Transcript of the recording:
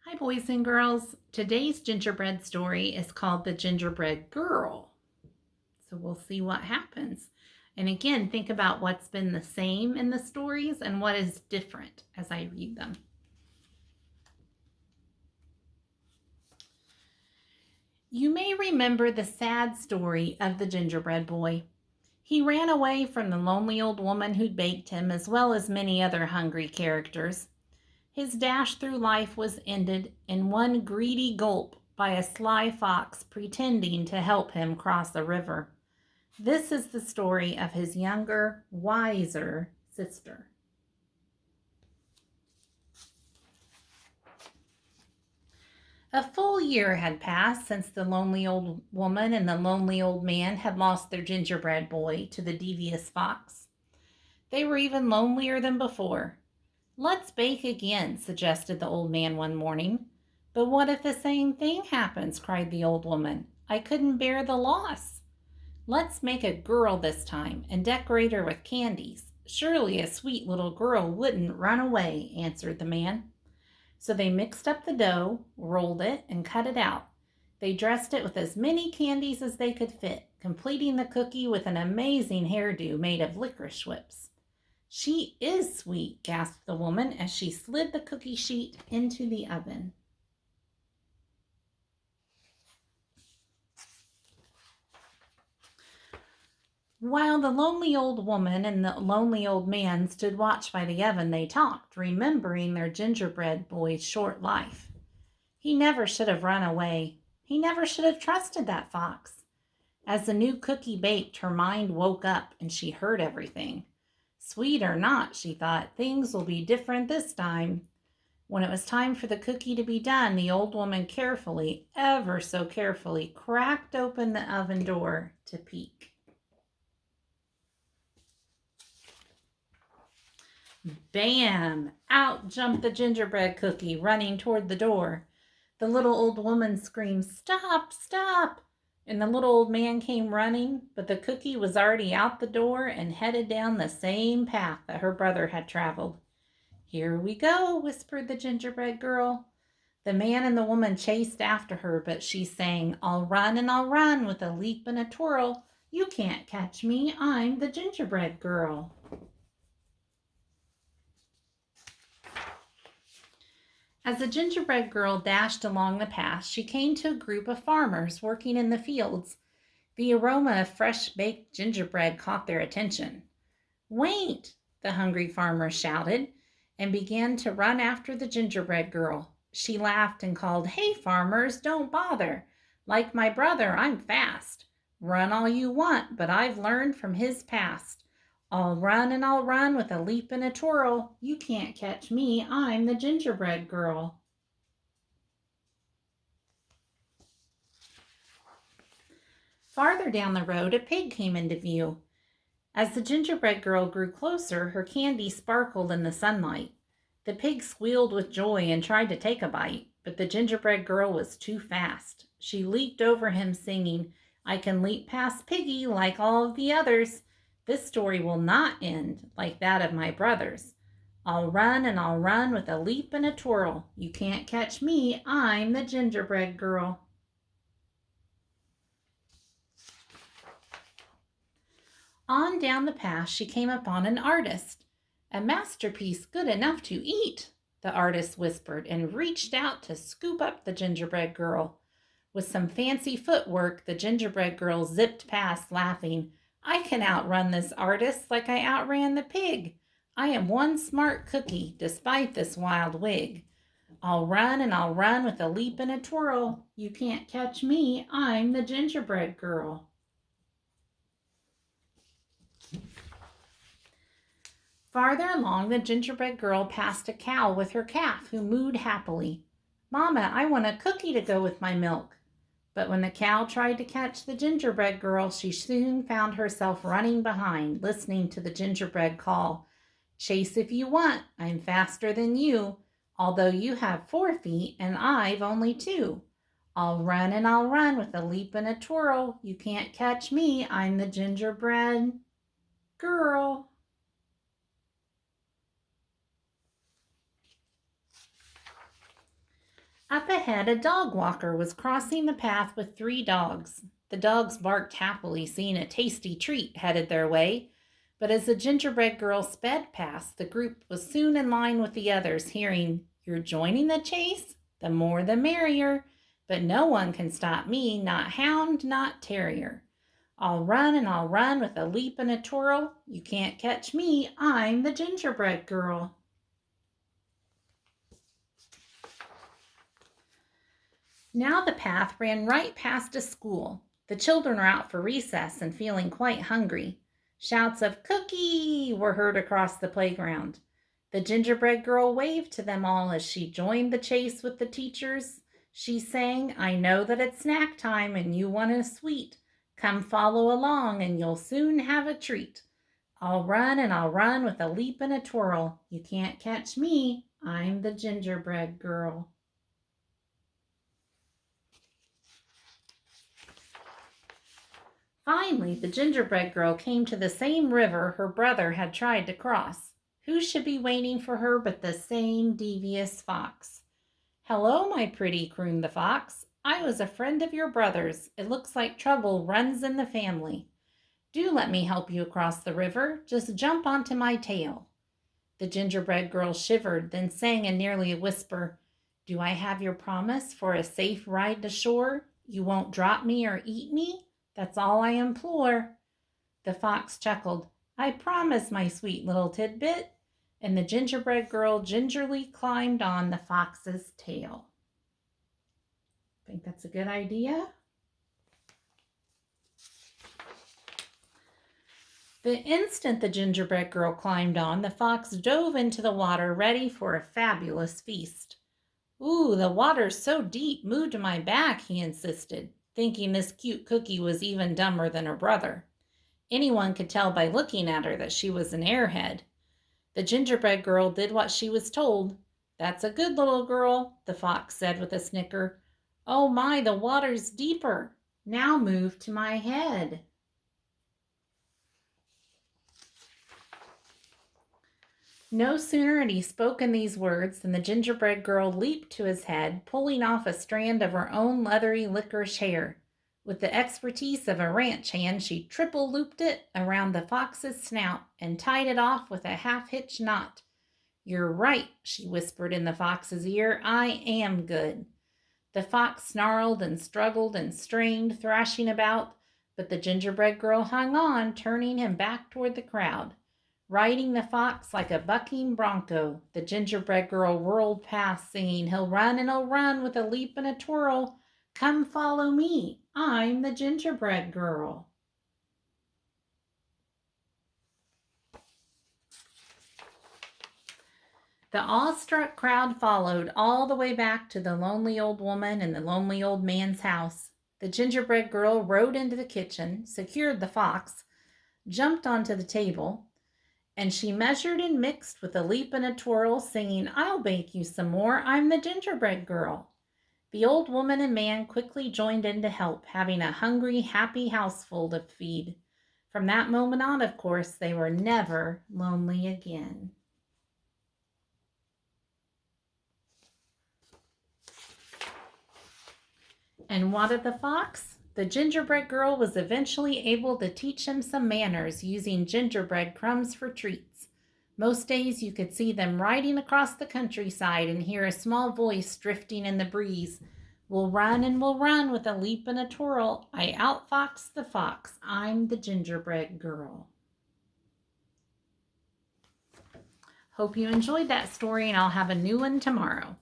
Hi, boys and girls. Today's gingerbread story is called The Gingerbread Girl. So we'll see what happens. And again, think about what's been the same in the stories and what is different as I read them. You may remember the sad story of the gingerbread boy. He ran away from the lonely old woman who'd baked him, as well as many other hungry characters. His dash through life was ended in one greedy gulp by a sly fox pretending to help him cross a river. This is the story of his younger, wiser sister. A full year had passed since the lonely old woman and the lonely old man had lost their gingerbread boy to the devious fox. They were even lonelier than before. "Let's bake again," suggested the old man one morning. "But what if the same thing happens?" cried the old woman. "I couldn't bear the loss." "Let's make a girl this time and decorate her with candies. Surely a sweet little girl wouldn't run away," answered the man. So they mixed up the dough, rolled it, and cut it out. They dressed it with as many candies as they could fit, completing the cookie with an amazing hairdo made of licorice whips. "She is sweet," gasped the woman as she slid the cookie sheet into the oven. While the lonely old woman and the lonely old man stood watch by the oven, they talked, remembering their gingerbread boy's short life. He never should have run away. He never should have trusted that fox. As the new cookie baked, her mind woke up and she heard everything. Sweet or not, she thought, things will be different this time. When it was time for the cookie to be done, the old woman carefully, ever so carefully, cracked open the oven door to peek. Bam! Out jumped the gingerbread cookie, running toward the door. The little old woman screamed, "Stop, stop!" And the little old man came running, but the cookie was already out the door and headed down the same path that her brother had traveled. "Here we go," whispered the gingerbread girl. The man and the woman chased after her, but she sang, "I'll run and I'll run with a leap and a twirl. You can't catch me, I'm the gingerbread girl." As the gingerbread girl dashed along the path, she came to a group of farmers working in the fields. The aroma of fresh baked gingerbread caught their attention. "Wait!" the hungry farmer shouted, and began to run after the gingerbread girl. She laughed and called, "Hey, farmers, don't bother. Like my brother, I'm fast. Run all you want, but I've learned from his past. I'll run and I'll run with a leap and a twirl. You can't catch me, I'm the gingerbread girl." Farther down the road, a pig came into view. As the gingerbread girl grew closer, her candy sparkled in the sunlight. The pig squealed with joy and tried to take a bite, but the gingerbread girl was too fast. She leaped over him, singing, "I can leap past Piggy like all of the others. This story will not end like that of my brothers. I'll run and I'll run with a leap and a twirl. You can't catch me, I'm the gingerbread girl." On down the path she came upon an artist. "A masterpiece good enough to eat," the artist whispered, and reached out to scoop up the gingerbread girl. With some fancy footwork, the gingerbread girl zipped past, laughing. "I can outrun this artist like I outran the pig. I am one smart cookie, despite this wild wig. I'll run and I'll run with a leap and a twirl. You can't catch me, I'm the gingerbread girl." Farther along, the gingerbread girl passed a cow with her calf, who mooed happily. "Mama, I want a cookie to go with my milk." But when the cow tried to catch the gingerbread girl, she soon found herself running behind, listening to the gingerbread call, "Chase if you want, I'm faster than you, although you have 4 feet and I've only 2. I'll run and I'll run with a leap and a twirl. You can't catch me, I'm the gingerbread girl." Up ahead, a dog walker was crossing the path with three dogs. The dogs barked happily, seeing a tasty treat headed their way. But as the gingerbread girl sped past, the group was soon in line with the others, hearing, "You're joining the chase? The more the merrier. But no one can stop me, not hound, not terrier. I'll run and I'll run with a leap and a twirl. You can't catch me, I'm the gingerbread girl." Now the path ran right past a school. The children were out for recess and feeling quite hungry. Shouts of "Cookie" were heard across the playground. The gingerbread girl waved to them all as she joined the chase with the teachers. She sang, "I know that it's snack time and you want a sweet. Come follow along and you'll soon have a treat. I'll run and I'll run with a leap and a twirl. You can't catch me, I'm the gingerbread girl." Finally, the gingerbread girl came to the same river her brother had tried to cross. Who should be waiting for her but the same devious fox? "Hello, my pretty," crooned the fox. "I was a friend of your brother's. It looks like trouble runs in the family. Do let me help you across the river. Just jump onto my tail." The gingerbread girl shivered, then sang in nearly a whisper, "Do I have your promise for a safe ride to shore? You won't drop me or eat me? That's all I implore." The fox chuckled, "I promise, my sweet little tidbit." And the gingerbread girl gingerly climbed on the fox's tail. Think that's a good idea? The instant the gingerbread girl climbed on, the fox dove into the water, ready for a fabulous feast. "Ooh, the water's so deep, moved my back," he insisted, thinking this cute cookie was even dumber than her brother. Anyone could tell by looking at her that she was an airhead. The gingerbread girl did what she was told. "That's a good little girl," the fox said with a snicker. "Oh my, the water's deeper. Now move to my head." No sooner had he spoken these words than the gingerbread girl leaped to his head, pulling off a strand of her own leathery licorice hair. With the expertise of a ranch hand, she triple looped it around the fox's snout and tied it off with a half-hitch knot. "You're right," she whispered in the fox's ear. "I am good." The fox snarled and struggled and strained, thrashing about, but the gingerbread girl hung on, turning him back toward the crowd. Riding the fox like a bucking bronco, the gingerbread girl whirled past, singing, "He'll run and he'll run with a leap and a twirl. Come follow me, I'm the gingerbread girl." The awestruck crowd followed all the way back to the lonely old woman and the lonely old man's house. The gingerbread girl rode into the kitchen, secured the fox, jumped onto the table, and she measured and mixed with a leap and a twirl, singing, "I'll bake you some more, I'm the gingerbread girl." The old woman and man quickly joined in to help, having a hungry, happy houseful to feed. From that moment on, of course, they were never lonely again. And what of the fox? The gingerbread girl was eventually able to teach him some manners, using gingerbread crumbs for treats. Most days you could see them riding across the countryside and hear a small voice drifting in the breeze. "We'll run and we'll run with a leap and a twirl. I outfox the fox. I'm the gingerbread girl." Hope you enjoyed that story, and I'll have a new one tomorrow.